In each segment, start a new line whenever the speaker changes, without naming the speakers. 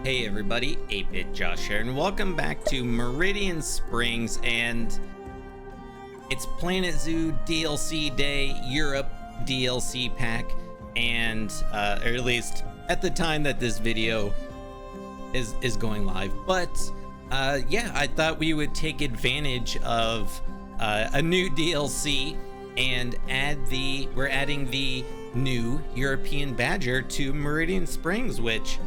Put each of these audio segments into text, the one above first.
Hey everybody, 8-Bit Josh here, and welcome back to Meridian Springs, and it's Planet Zoo DLC Day, Europe DLC pack, and or at least at the time that this video is going live. But yeah, I thought we would take advantage of a new DLC and we're adding the new European Badger to Meridian Springs, which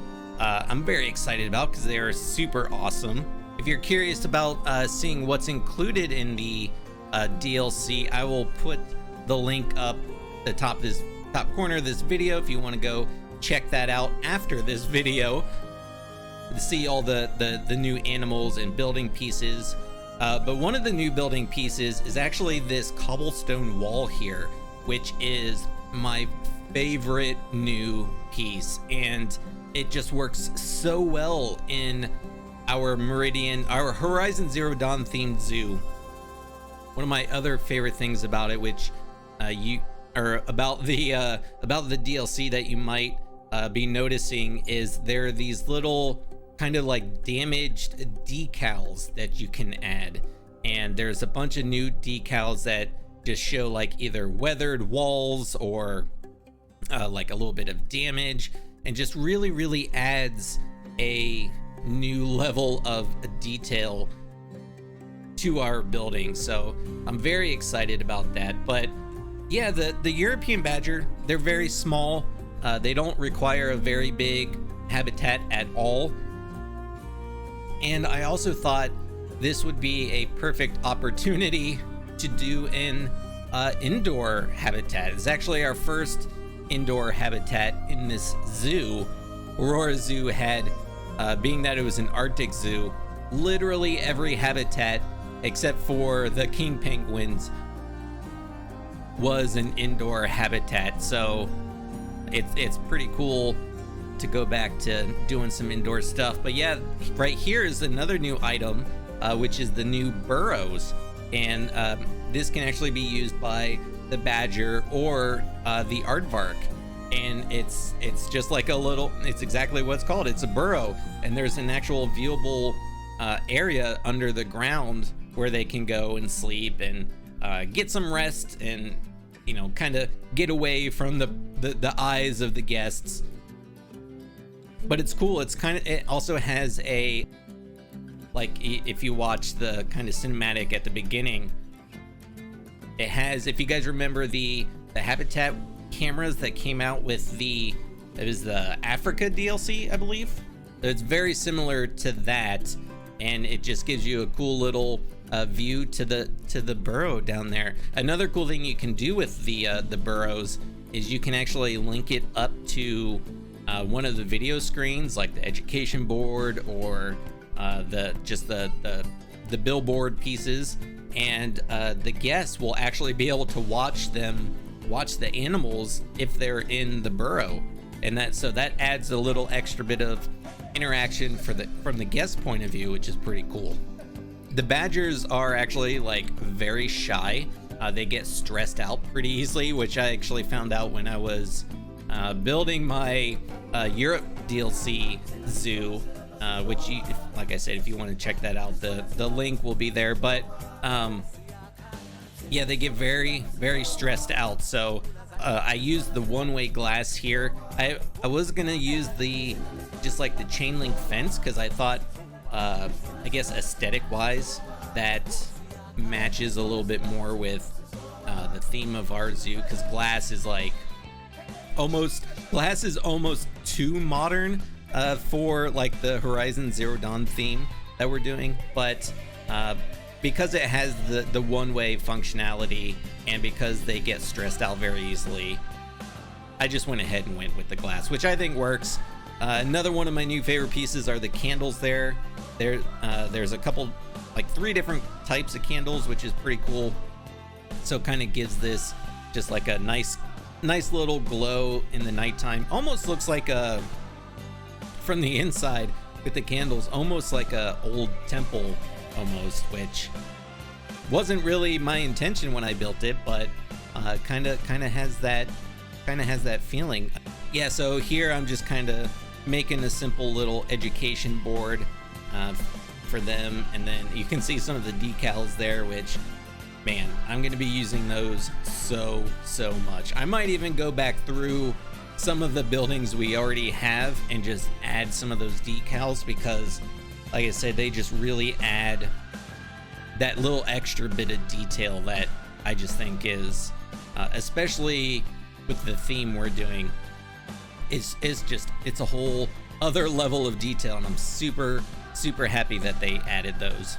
I'm very excited about because they are super awesome. If you're curious about seeing what's included in the DLC, I will put the link up the top corner of this video if you want to go check that out after this video to see all the new animals and building pieces. But one of the new building pieces is actually this cobblestone wall here, which is my favorite new piece, and it just works so well in our Horizon Zero Dawn themed zoo. One of my other favorite things about it, which about the DLC that you might be noticing, is there are these little kind of like damaged decals that you can add, and there's a bunch of new decals that just show like either weathered walls or like a little bit of damage, and just really adds a new level of detail to our building. So I'm very excited about that. But yeah, the European Badger, they're very small. They don't require a very big habitat at all. And I also thought this would be a perfect opportunity to do an indoor habitat. It's actually our first indoor habitat in this zoo. Aurora Zoo had, being that it was an Arctic zoo, literally every habitat except for the king penguins was an indoor habitat. So it's pretty cool to go back to doing some indoor stuff. But yeah, right here is another new item, which is the new burrows, and this can actually be used by the Badger or the Aardvark, and it's just like it's exactly what it's called. It's a burrow, and there's an actual viewable area under the ground where they can go and sleep and get some rest, and kind of get away from the eyes of the guests. But it's cool. It also has a, like, if you watch the kind of cinematic at the beginning, it has, if you guys remember the habitat cameras that came out with it was the Africa DLC, I believe. It's very similar to that, and it just gives you a cool little view to the burrow down there. Another cool thing you can do with the burrows is you can actually link it up to one of the video screens, like the education board or the billboard pieces, and the guests will actually be able to watch the animals if they're in the burrow, and that adds a little extra bit of interaction from the guest point of view, which is pretty cool. The Badgers are actually like very shy. They get stressed out pretty easily, which I actually found out when I was building my Europe DLC zoo, which like I said, if you want to check that out, the link will be there. But yeah, they get very stressed out. So I used the one-way glass here. I was gonna use just like the chain link fence, because I thought I guess aesthetic wise that matches a little bit more with the theme of our zoo, because glass is almost too modern for like the Horizon Zero Dawn theme that we're doing. But because it has the one-way functionality, and because they get stressed out very easily, I just went ahead and went with the glass, which I think works. Another one of my new favorite pieces are the candles there. There's a couple, like 3 different types of candles, which is pretty cool. So kind of gives this just like a nice little glow in the nighttime. Almost looks like from the inside with the candles, almost like a old temple almost, which wasn't really my intention when I built it, but kind of has that feeling. Yeah, so here I'm just kind of making a simple little education board for them, and then you can see some of the decals there, which, man, I'm going to be using those so much. I might even go back through some of the buildings we already have and just add some of those decals, because like I said, they just really add that little extra bit of detail that I just think is, especially with the theme we're doing, it's a whole other level of detail, and I'm super happy that they added those.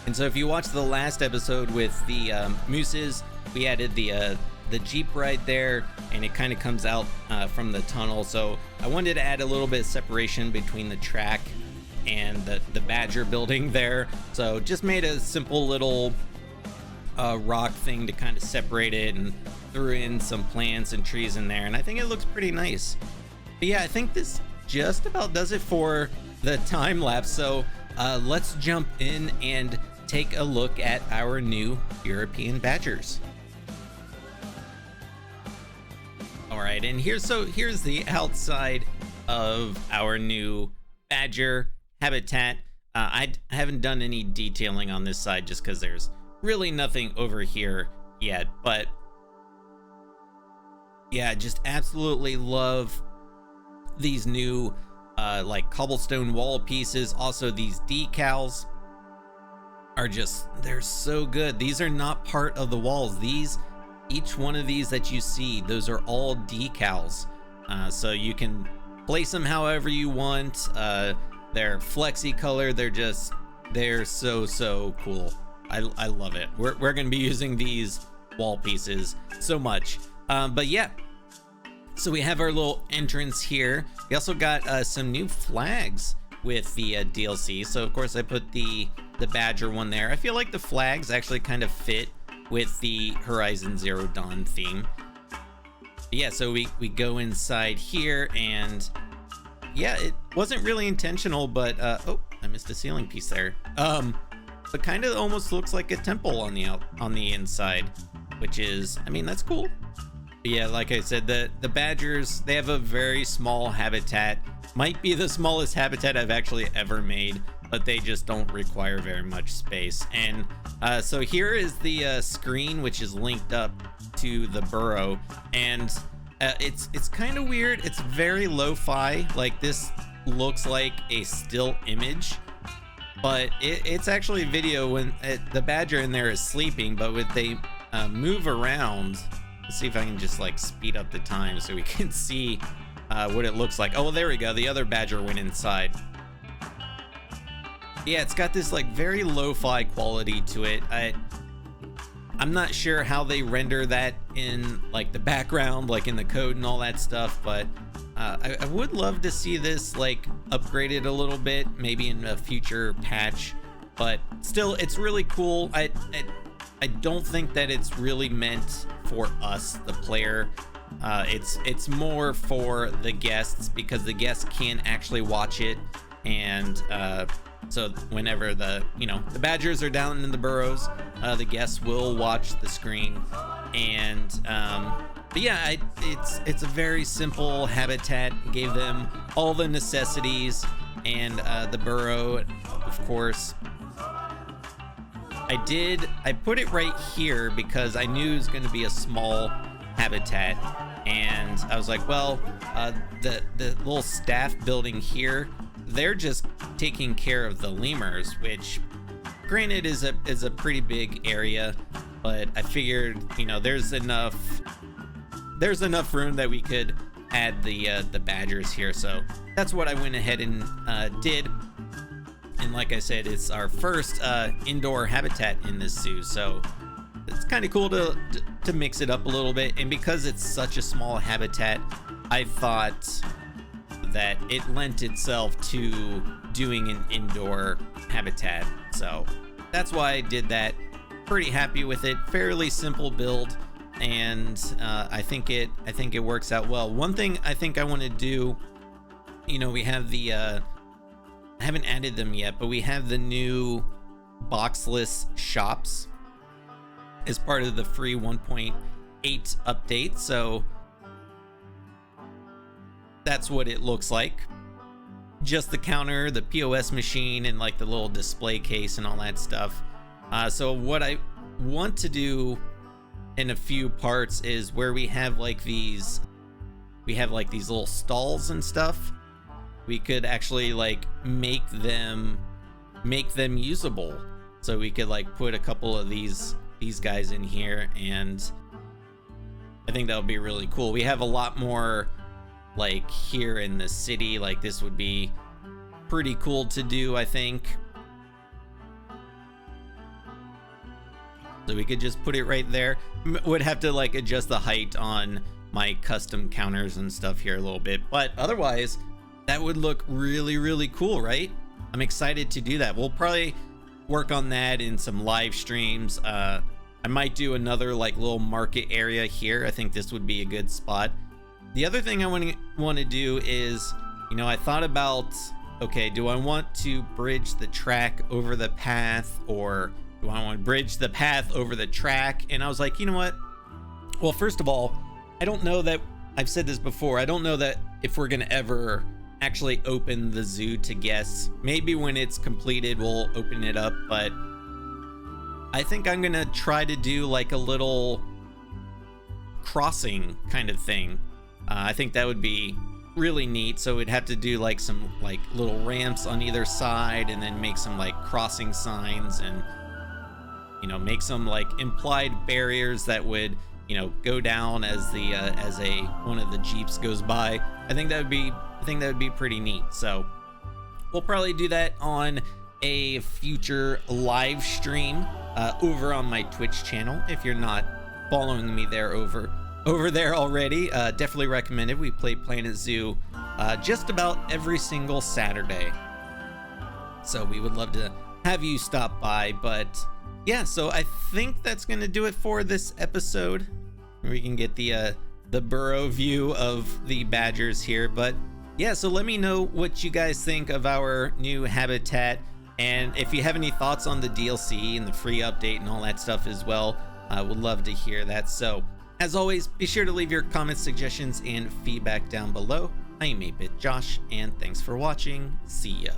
And so if you watched the last episode with the mooses, we added the Jeep right there, and it kind of comes out from the tunnel. So I wanted to add a little bit of separation between the track and the Badger building there. So just made a simple little rock thing to kind of separate it, and threw in some plants and trees in there, and I think it looks pretty nice. But yeah, I think this just about does it for the time lapse. So let's jump in and take a look at our new European Badgers. All right, and here's the outside of our new Badger habitat. I haven't done any detailing on this side just because there's really nothing over here yet, but yeah, just absolutely love these new like cobblestone wall pieces. Also, these decals are they're so good. These are not part of the walls. Each one of these that you see, those are all decals. So you can place them however you want. They're flexi color. They're so cool. I love it. We're gonna be using these wall pieces so much. But yeah, so we have our little entrance here. We also got some new flags with the DLC. So of course I put the Badger one there. I feel like the flags actually kind of fit with the Horizon Zero Dawn theme. But yeah, so we go inside here, and yeah, it wasn't really intentional, but oh, I missed a ceiling piece there. But kind of almost looks like a temple on the inside, which is, I mean, that's cool. But yeah, like I said, the Badgers, they have a very small habitat. Might be the smallest habitat I've actually ever made, but they just don't require very much space. And so here is the screen, which is linked up to the burrow, and it's kind of weird. It's very lo-fi. Like, this looks like a still image, but it's actually video when the Badger in there is sleeping. But when they move around, let's see if I can just like speed up the time so we can see what it looks like. Oh, well, there we go. The other Badger went inside. Yeah, it's got this like very lo-fi quality to it. I'm not sure how they render that in like the background, like in the code and all that stuff, but I would love to see this like upgraded a little bit, maybe in a future patch. But still, it's really cool. I don't think that it's really meant for us, the player. It's more for the guests, because the guests can actually watch it, and so whenever the Badgers are down in the burrows, the guests will watch the screen. And but yeah, it's a very simple habitat. Gave them all the necessities, and the burrow, of course. I put it right here because I knew it was going to be a small habitat, and I was like, well, the little staff building here, they're just taking care of the lemurs, which granted is a pretty big area, but I figured, there's enough room that we could add the Badgers here. So that's what I went ahead and did. And like I said, it's our first indoor habitat in this zoo, so it's kind of cool to mix it up a little bit. And because it's such a small habitat, I thought that it lent itself to doing an indoor habitat. So that's why I did that. Pretty happy with it. Fairly simple build, and I think it works out well. One thing I think I want to do, we have the I haven't added them yet, but we have the new boxless shops as part of the free 1.8 update. So that's what it looks like. just the counter, the POS machine, and like the little display case and all that stuff. So what I want to do in a few parts is where we have like these little stalls and stuff. We could actually like make them usable. So we could like put a couple of these guys in here, and I think that would be really cool. We have a lot more like here in the city. Like this would be pretty cool to do, I think. So we could just put it right there. Would have to like adjust the height on my custom counters and stuff here a little bit, but otherwise that would look really, really cool, right? I'm excited to do that. We'll probably work on that in some live streams. I might do another like little market area here. I think this would be a good spot. The other thing I want to do is, you know, I thought about, okay, do I want to bridge the track over the path, or do I want to bridge the path over the track? And I was like, you know what? Well, first of all, I don't know that, I've said this before, I don't know that if we're going to ever actually open the zoo to guests. Maybe when it's completed, we'll open it up, but I think I'm going to try to do like a little crossing kind of thing. I think that would be really neat. So we'd have to do like some like little ramps on either side, and then make some like crossing signs, and you know, make some like implied barriers that would, you know, go down as the one of the Jeeps goes by. I think that would be pretty neat. So we'll probably do that on a future live stream over on my Twitch channel. If you're not following me there over there already, definitely recommend it. We play Planet Zoo just about every single Saturday, so we would love to have you stop by. But yeah, so I think that's gonna do it for this episode. We can get the burrow view of the badgers here. But yeah, so let me know what you guys think of our new habitat, and if you have any thoughts on the DLC and the free update and all that stuff as well. I would love to hear that. So as always, be sure to leave your comments, suggestions, and feedback down below. I am 8-Bit Josh, and thanks for watching. See ya.